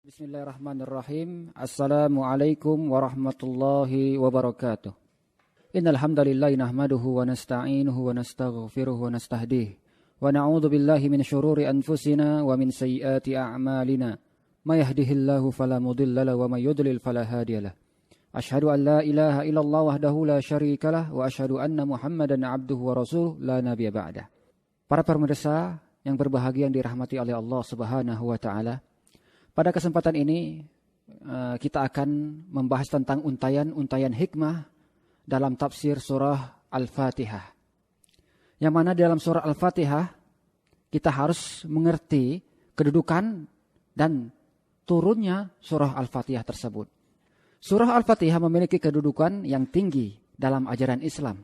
Bismillahirrahmanirrahim. Assalamualaikum warahmatullahi wabarakatuh. Innal hamdalillah nahmaduhu wa nasta'inuhu wa nastaghfiruhu wa nastahdihi wa na'udzu billahi min syururi anfusina wa min sayyiati a'malina. May yahdihillahu fala mudilla lahu wa may yudlil fala hadiyalah. Asyhadu an la ilaha illallah wahdahu la syarikalah wa asyhadu anna Muhammadan abduhu wa rasuluh la nabiyya ba'dah. Para pemirsa yang berbahagia yang dirahmati oleh Allah Subhanahu wa taala. Pada kesempatan ini kita akan membahas tentang untayan hikmah dalam tafsir surah Al-Fatihah. Yang mana dalam surah Al-Fatihah kita harus mengerti kedudukan dan turunnya surah Al-Fatihah tersebut. Surah Al-Fatihah memiliki kedudukan yang tinggi dalam ajaran Islam.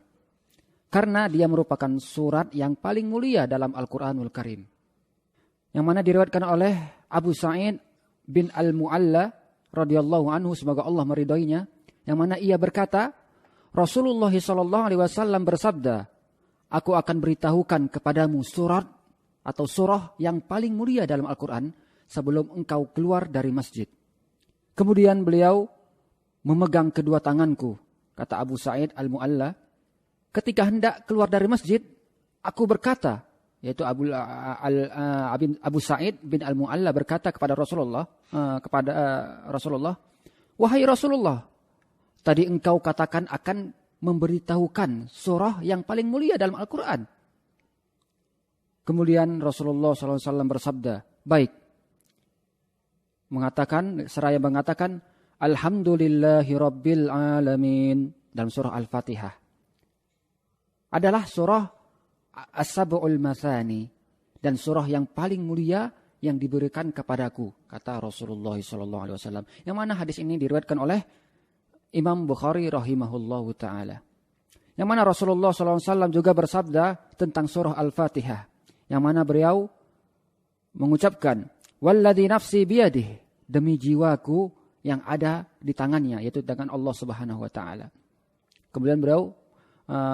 Karena dia merupakan surat yang paling mulia dalam Al-Quranul Karim. Yang mana diriwayatkan oleh Abu Sa'id bin Al-Mu'alla radhiyallahu anhu, semoga Allah meridhoinya, yang mana ia berkata, Rasulullah sallallahu alaihi wasallam bersabda, aku akan beritahukan kepadamu surat atau surah yang paling mulia dalam Al-Quran sebelum engkau keluar dari masjid. Kemudian beliau memegang kedua tanganku, kata Abu Sa'id Al-Mu'alla, ketika hendak keluar dari masjid, aku berkata, yaitu Abu Sa'id bin Al-Mu'alla berkata kepada Rasulullah, wahai Rasulullah, tadi engkau katakan akan memberitahukan surah yang paling mulia dalam Al-Quran. Kemudian Rasulullah SAW bersabda, baik. Seraya mengatakan, Alhamdulillahi Rabbil Alamin dalam surah Al-Fatihah. Adalah surah As-Sab'ul Mathani dan surah yang paling mulia yang diberikan kepadaku, kata Rasulullah SAW. Yang mana hadis ini diriwayatkan oleh Imam Bukhari rahimahullahu ta'ala. Yang mana Rasulullah SAW juga bersabda tentang surah Al-Fatihah. Yang mana beliau mengucapkan, Walladhi nafsi biyadih, demi jiwaku yang ada di tangannya, yaitu tangan Allah Subhanahu wa ta'ala. Kemudian beliau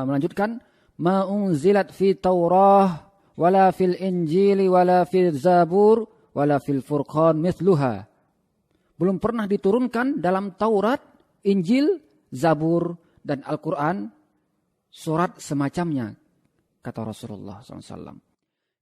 melanjutkan, ma unzilat fi Taurah wala fil Injili wala fil Zabur wala fil Furqan mithluha. Belum pernah diturunkan dalam Taurat, Injil, Zabur dan Al-Quran surat semacamnya, kata Rasulullah SAW.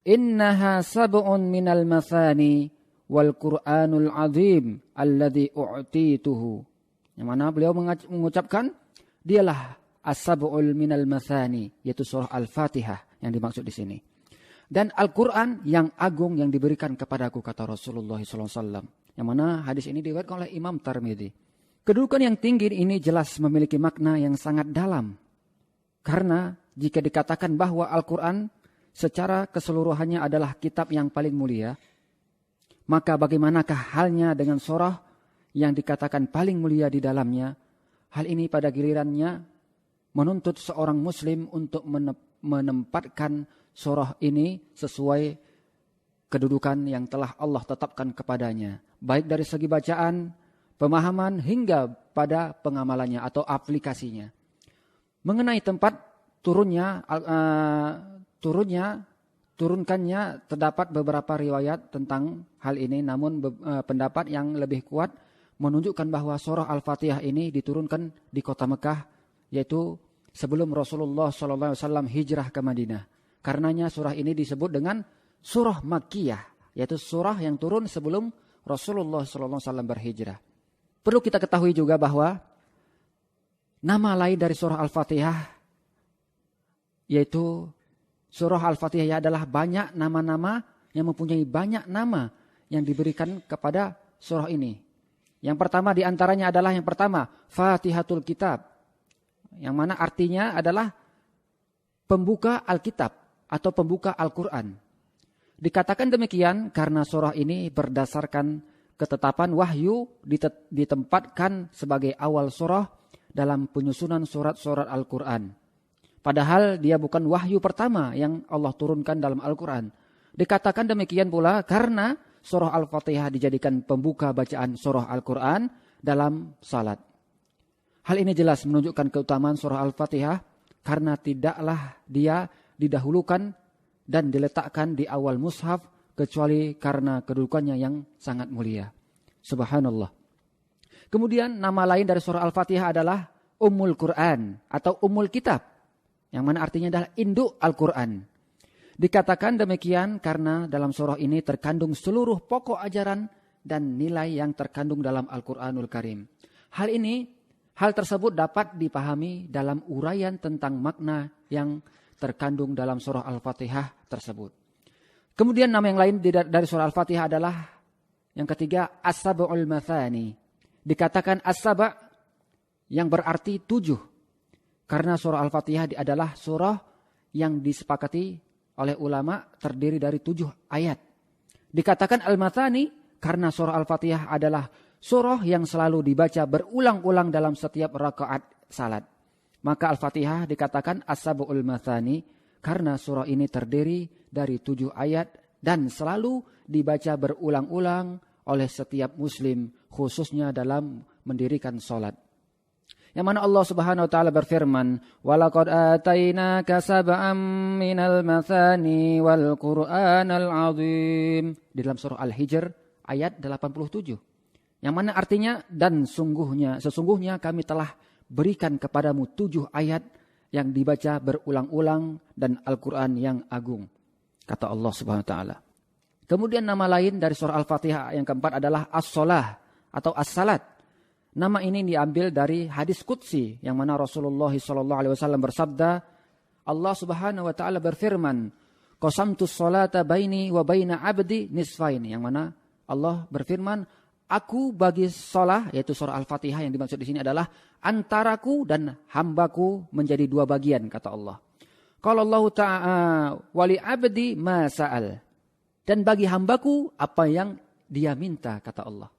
Innaha sab'un minal mathani wal Qur'anul azim alladhi u'tituhu. Yang mana beliau mengucapkan, dialah As-Sab'ul minal mathani, yaitu surah Al-Fatihah yang dimaksud di sini. Dan Al-Quran yang agung yang diberikan kepadaku, kata Rasulullah SAW. Yang mana hadis ini diriwayatkan oleh Imam Tirmidzi. Kedudukan yang tinggi ini jelas memiliki makna yang sangat dalam. Karena jika dikatakan bahwa Al-Quran secara keseluruhannya adalah kitab yang paling mulia, maka bagaimanakah halnya dengan surah yang dikatakan paling mulia di dalamnya? Hal ini pada gilirannya menuntut seorang muslim untuk menempatkan surah ini sesuai kedudukan yang telah Allah tetapkan kepadanya. Baik dari segi bacaan, pemahaman, hingga pada pengamalannya atau aplikasinya. Mengenai tempat turunkannya terdapat beberapa riwayat tentang hal ini. Namun pendapat yang lebih kuat menunjukkan bahwa surah Al-Fatihah ini diturunkan di kota Mekah, yaitu sebelum Rasulullah SAW hijrah ke Madinah. Karenanya surah ini disebut dengan surah Makkiyah, yaitu surah yang turun sebelum Rasulullah SAW berhijrah. Perlu kita ketahui juga bahwa nama lain dari surah Al-Fatihah, yaitu surah Al-Fatihah adalah banyak nama-nama yang mempunyai banyak nama yang diberikan kepada surah ini. Yang pertama diantaranya adalah yang pertama, Fatihatul Kitab. Yang mana artinya adalah pembuka Alkitab atau pembuka Al-Quran. Dikatakan demikian karena surah ini berdasarkan ketetapan wahyu ditempatkan sebagai awal surah dalam penyusunan surat-surat Al-Quran. Padahal dia bukan wahyu pertama yang Allah turunkan dalam Al-Quran. Dikatakan demikian pula karena surah Al-Fatihah dijadikan pembuka bacaan surah Al-Quran dalam salat. Hal ini jelas menunjukkan keutamaan surah Al-Fatihah karena tidaklah dia didahulukan dan diletakkan di awal mushaf kecuali karena kedudukannya yang sangat mulia. Subhanallah. Kemudian nama lain dari surah Al-Fatihah adalah Ummul Quran atau Ummul Kitab, yang mana artinya adalah induk Al-Quran. Dikatakan demikian karena dalam surah ini terkandung seluruh pokok ajaran dan nilai yang terkandung dalam Al-Quranul Karim. Hal tersebut dapat dipahami dalam uraian tentang makna yang terkandung dalam surah Al-Fatihah tersebut. Kemudian nama yang lain dari surah Al-Fatihah adalah yang ketiga As-Sab'ul Mathani. Dikatakan As-Sab' yang berarti 7. Karena surah Al-Fatihah adalah surah yang disepakati oleh ulama terdiri dari 7 ayat. Dikatakan Al-Mathani karena surah Al-Fatihah adalah surah yang selalu dibaca berulang-ulang dalam setiap rakaat salat. Maka Al-Fatihah dikatakan As-Sab'ul Mathani karena surah ini terdiri dari 7 ayat dan selalu dibaca berulang-ulang oleh setiap muslim khususnya dalam mendirikan salat. Yang mana Allah Subhanahu wa taala berfirman, "Walaqad atainaka sab'am minal mathani wal Qur'anal 'azim." Di dalam surah Al-Hijr ayat 87. Yang mana artinya dan sesungguhnya kami telah berikan kepadamu 7 ayat yang dibaca berulang-ulang dan Al-Qur'an yang agung, kata Allah Subhanahu wa taala. Kemudian nama lain dari surah Al-Fatihah yang keempat adalah As-Shalah atau As-Salat. Nama ini diambil dari hadis qudsi yang mana Rasulullah SAW bersabda, Allah Subhanahu wa taala berfirman, "Qasamtus sholata baini wa baina 'abdi nisfain." Yang mana Allah berfirman, aku bagi shalah, yaitu surah Al-Fatihah yang dimaksud di sini adalah antaraku dan hambaku menjadi 2 bagian, kata Allah. Qala Allah ta'ala wali 'abdi ma sa'al. Dan bagi hambaku apa yang dia minta, kata Allah.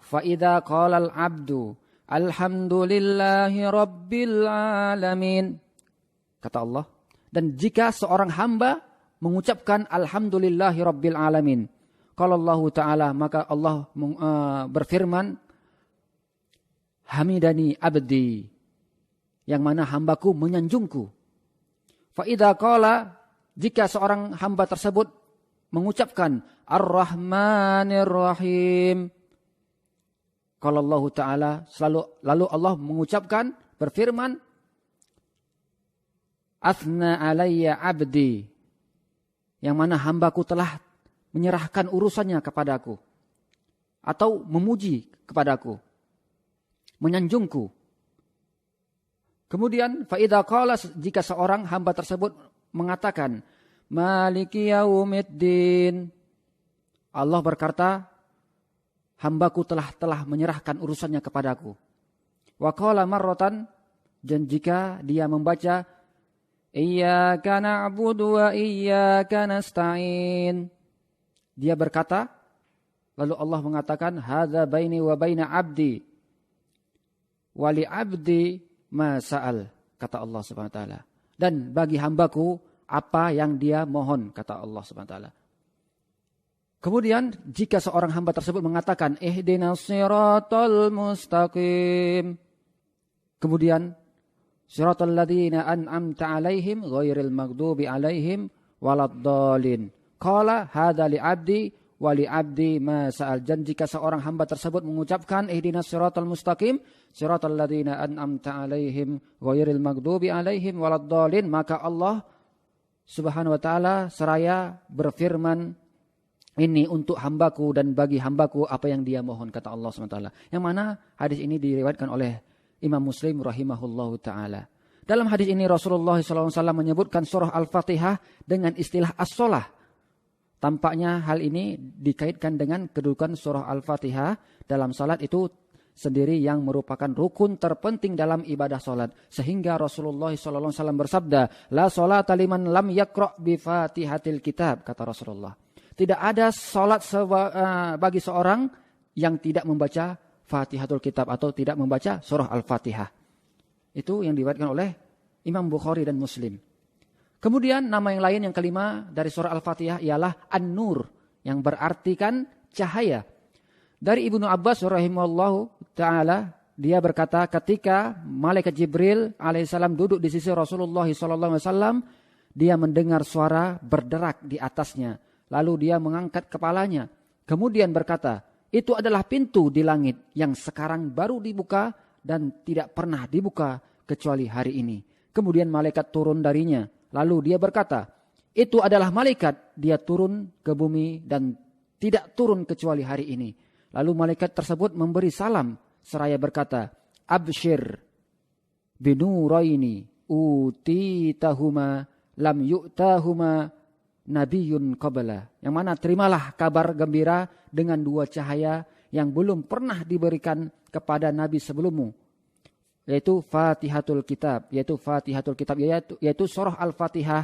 Fa idza qala al-'abdu alhamdulillahi rabbil alamin, kata Allah. Dan jika seorang hamba mengucapkan alhamdulillahi rabbil alamin, qala Allah Ta'ala, maka Allah berfirman, hamidani abdi, yang mana hambaku menyanjungku. Fa idza qala, jika seorang hamba tersebut mengucapkan ar-rahmanir rahim, qala Allah Ta'ala, lalu Allah mengucapkan, berfirman, athna alayya abdi, yang mana hambaku telah menyerahkan urusannya kepadaku atau memuji kepadaku, menyanjungku. Kemudian fa idza qala, jika seorang hamba tersebut mengatakan maliki yaumiddin, Allah berkata, hambaku telah menyerahkan urusannya kepadaku. Wa qala marratan, dan jika dia membaca iyyaka na'budu wa iyyaka nasta'in, dia berkata, lalu Allah mengatakan, hadza baini wa baina abdi wa li abdi ma sa'al, kata Allah Subhanahu wa taala. Dan bagi hambaku apa yang dia mohon, kata Allah Subhanahu wa taala. Kemudian jika seorang hamba tersebut mengatakan ihdinas siratal mustaqim, kemudian siratal ladzina an'amta 'alaihim ghairil maghdubi 'alaihim waladdallin, qala hadza li 'abdi wa li 'abdi ma sa'al. Dan jika seorang hamba tersebut mengucapkan ihdinas siratal mustaqim, siratal ladzina an'amta 'alaihim ghairil maghdubi 'alaihim waladdallin, maka Allah Subhanahu wa taala seraya berfirman, ini untuk hambaku dan bagi hambaku apa yang dia mohon, kata Allah SWT. Yang mana hadis ini diriwayatkan oleh Imam Muslim rahimahullahu ta'ala. Dalam hadis ini Rasulullah SAW menyebutkan surah Al-Fatihah dengan istilah as-shalah. Tampaknya hal ini dikaitkan dengan kedudukan surah Al-Fatihah dalam salat itu sendiri yang merupakan rukun terpenting dalam ibadah salat. Sehingga Rasulullah SAW bersabda, la sholata liman lam yaqra' bi fatihatil kitab, kata Rasulullah. Tidak ada salat bagi seorang yang tidak membaca Fatihatul Kitab atau tidak membaca surah Al-Fatihah. Itu yang diriwayatkan oleh Imam Bukhari dan Muslim. Kemudian nama yang lain yang kelima dari surah Al-Fatihah ialah An-Nur, yang berartikan cahaya. Dari Ibnu Abbas rahimahullahu ta'ala, dia berkata ketika malaikat Jibril alaihissalam duduk di sisi Rasulullah SAW, dia mendengar suara berderak di atasnya. Lalu dia mengangkat kepalanya, kemudian berkata, itu adalah pintu di langit yang sekarang baru dibuka dan tidak pernah dibuka kecuali hari ini. Kemudian malaikat turun darinya. Lalu dia berkata, itu adalah malaikat, dia turun ke bumi dan tidak turun kecuali hari ini. Lalu malaikat tersebut memberi salam seraya berkata, Abshir binuraini utitahuma lam yu'tahuma nabiyun qabla. Yang mana terimalah kabar gembira dengan 2 cahaya yang belum pernah diberikan kepada nabi sebelummu, yaitu Fatihatul Kitab, yaitu surah Al-Fatihah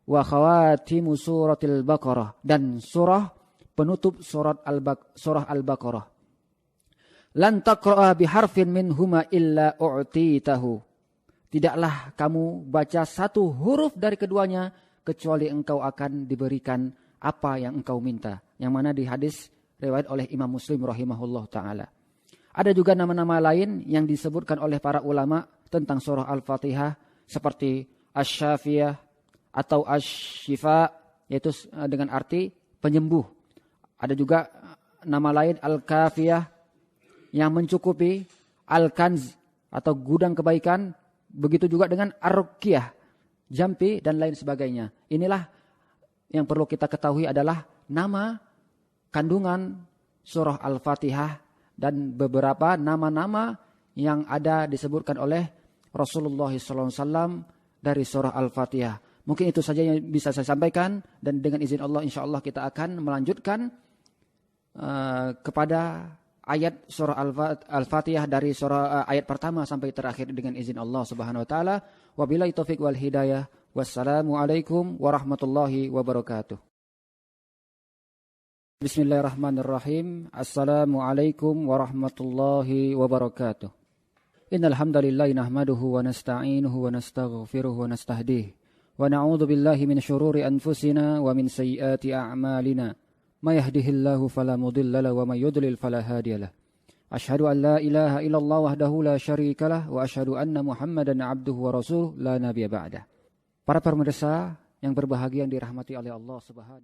wa khawatimu suratil Baqarah, dan surah penutup surah Al-Baqarah. Lan taqra'a biharfin minhuma illa u'titahu. Tidaklah kamu baca satu huruf dari keduanya kecuali engkau akan diberikan apa yang engkau minta. Yang mana di hadis riwayat oleh Imam Muslim rahimahullah ta'ala. Ada juga nama-nama lain yang disebutkan oleh para ulama tentang surah Al-Fatihah seperti Asy-Syafiyah atau Asy-Syifa, yaitu dengan arti penyembuh. Ada juga nama lain Al-Kafiyah yang mencukupi, Al-Kanz atau gudang kebaikan, begitu juga dengan Ar-Ruqyah, jampi dan lain sebagainya. Inilah yang perlu kita ketahui adalah nama kandungan surah Al-Fatihah dan beberapa nama-nama yang ada disebutkan oleh Rasulullah SAW dari surah Al-Fatihah. Mungkin itu saja yang bisa saya sampaikan, dan dengan izin Allah insya Allah kita akan melanjutkan kepada ayat surah Al-Fatihah dari surah ayat pertama sampai terakhir dengan izin Allah Subhanahu wa taala. Wabillahi taufik wal hidayah. Wassalamualaikum warahmatullahi wabarakatuh. Bismillahirrahmanirrahim. Assalamualaikum warahmatullahi wabarakatuh. Innal hamdalillah nahmaduhu wa nasta'inuhu wa nastaghfiruhu wa nastahdihi wa na'udzu billahi min syururi anfusina wa min sayyiati a'malina. May yahdihillahu fala mudilla lahu wa may yudlil fala hadiyalah. Asyhadu an la ilaha illallah wahdahu la syarikalah wa asyhadu anna Muhammadan abduhu wa rasuluh la nabiyya ba'dah. Para pemirsa yang berbahagia yang dirahmati oleh Allah Subhanahu